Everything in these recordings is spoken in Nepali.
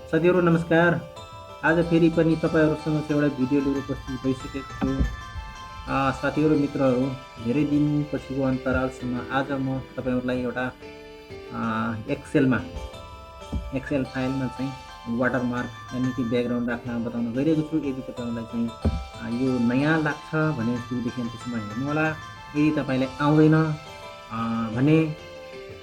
साथीहरू नमस्कार। आज फेरि पनि तपाईँहरूसँग एउटा भिडियो लिएर उपस्थित भइसकेको छु। साथीहरू मित्रहरू, धेरै दिनपछिको अन्तरालसम्म आज म तपाईँहरूलाई एउटा एक्सेल फाइलमा चाहिँ वाटरमार्क यानि कि ब्याकग्राउन्ड राख्न बताउन गइरहेको छु। यदि तपाईँहरूलाई चाहिँ यो नयाँ लाग्छ भने सुरुदेखि अन्त्यसम्म हेर्नुहोला। यदि तपाईँलाई आउँदैन भने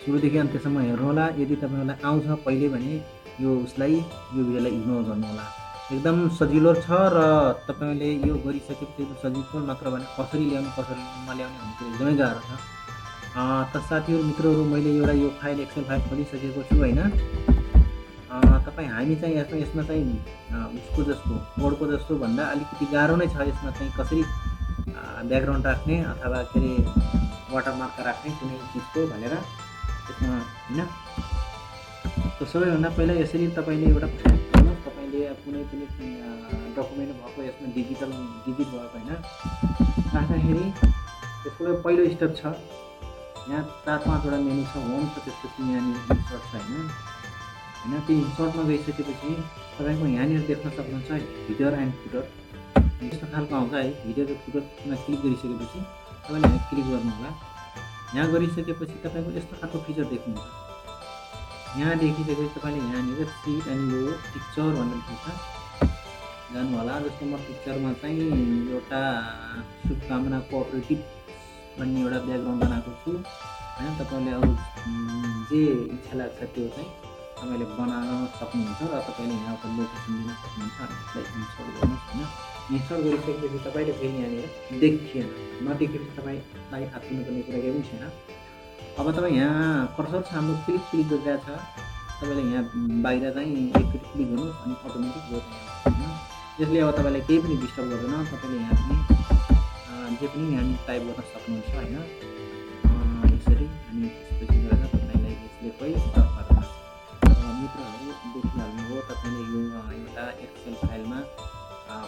सुरुदेखि अन्त्यसम्म हेर्नुहोला। यदि तपाईँहरूलाई आउँछ पहिले भने यो भिडियोलाई इग्नोर गर्नुहोला। एकदम सजिलो छ र तपाईँले यो गरिसकेपछि सजिलो मात्र भने कसरी ल्याउने कसरी नल्याउने भन्ने कुरा एकदमै गाह्रो छ। त साथीहरू मित्रहरू, मैले एउटा यो फाइल एक्सेल फाइल खोलिसकेको छु होइन। हामी चाहिँ यसमा चाहिँ उसको जस्तो बोर्डको जस्तो भन्दा अलिकति गाह्रो नै छ। यसमा चाहिँ कसरी ब्याकग्राउन्ड राख्ने अथवा के अरे वाटरमार्क राख्ने कुनै चिजको भनेर यसमा होइन। त सबैभन्दा पहिला यसरी तपाईँले एउटा हेर्नुहोस्, तपाईँले कुनै पनि डकुमेन्ट भएको यसमा डिजिट भएको होइन राख्दाखेरि त्यसको पहिलो स्टेप छ। यहाँ 4-5वटा मेनु छ। होम छ, त्यसपछि यहाँनिर इन्सर्ट छ होइन। त्यो इन्सर्टमा गइसकेपछि तपाईँको यहाँनिर देख्न सक्नुहुन्छ हिडर एन्ड फुटर यस्तो खालको आउँछ है। हिडर र फुटरमा क्लिक गरिसकेपछि तपाईँले यहाँ क्लिक गर्नुहोला। यहाँ गरिसकेपछि तपाईँको यस्तो खालको फिचर देख्नुहुन्छ। यहाँ देखिसकेपछि तपाईँले यहाँनिर सिट अनि यो पिक्चर भनेर लेख्छ जानु होला। जस्तो म पिक्चरमा चाहिँ एउटा शुभकामना कोअपरेटिभ भन्ने एउटा ब्याकग्राउन्ड बनाएको छु होइन। तपाईँले अरू जे इच्छा लाग्छ त्यो चाहिँ तपाईँले बनाउन सक्नुहुन्छ र तपाईँले यहाँको लोकेसन दिन सक्नुहुन्छ। यसलाई इन्स्टल गर्नुहोस् होइन। इन्स्टल गरिसकेपछि तपाईँले फेरि यहाँनिर देखिएन, नदेखेपछि तपाईँलाई हात दिनुपर्ने कुरा केही पनि छैन। अब तपाईँ यहाँ कर्सर छ हाम्रो, क्लिक गरिरहेको छ। तपाईँले यहाँ बाहिर चाहिँ एकचोटि क्लिक गर्नुहोस् अनि अटोमेटिक गएर होइन। यसले अब तपाईँलाई केही पनि डिस्टर्ब गर्दैन। तपाईँले यहाँ पनि जे पनि यहाँनिर टाइप गर्न सक्नुहुन्छ होइन यसरी। अनि त्यसपछि गएर तपाईँलाई यसले पहिलो मित्रहरू देखिहाल्नुभयो। तपाईँले यो एउटा एक्सेल फाइलमा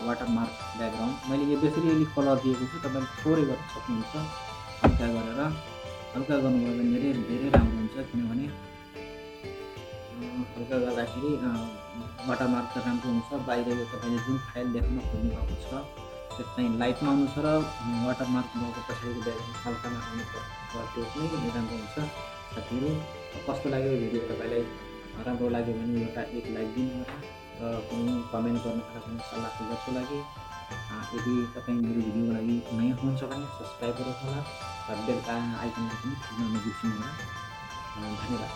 वाटरमार्क ब्याकग्राउन्ड मैले यो बेसरी अलिक कलर दिएको छु। तपाईँले थोरै गर्न सक्नुहुन्छ, हल्का गरेर। हल्का गर्नुभयो भने धेरै राम्रो हुन्छ, किनभने हल्का गर्दाखेरि वाटरमार्क त राम्रो हुन्छ। बाहिर यो तपाईँले जुन फाइल देख्न खोज्नु भएको छ त्यो चाहिँ लाइटमा आउनु छ र वाटरमार्क भएको पछाडिको ब्याकग्राउन्ड हल्कामा आउनु पर्छ, त्यो पनि राम्रो हुन्छ। साथीहरू कस्तो लाग्यो भिडियो? तपाईँलाई राम्रो लाग्यो भने एउटा एक लाइक दिनुहोला र कुनै कमेन्ट गर्नुहोला कुनै सल्लाह सुझावको लागि। यदि तपाईँ मेरो भिडियोको लागि नयाँ हुनुहुन्छ भने सब्सक्राइब गर्नुहोला र बेल आइकनमा पनि थिच्न नबिर्सिनुहोला। धन्यवाद।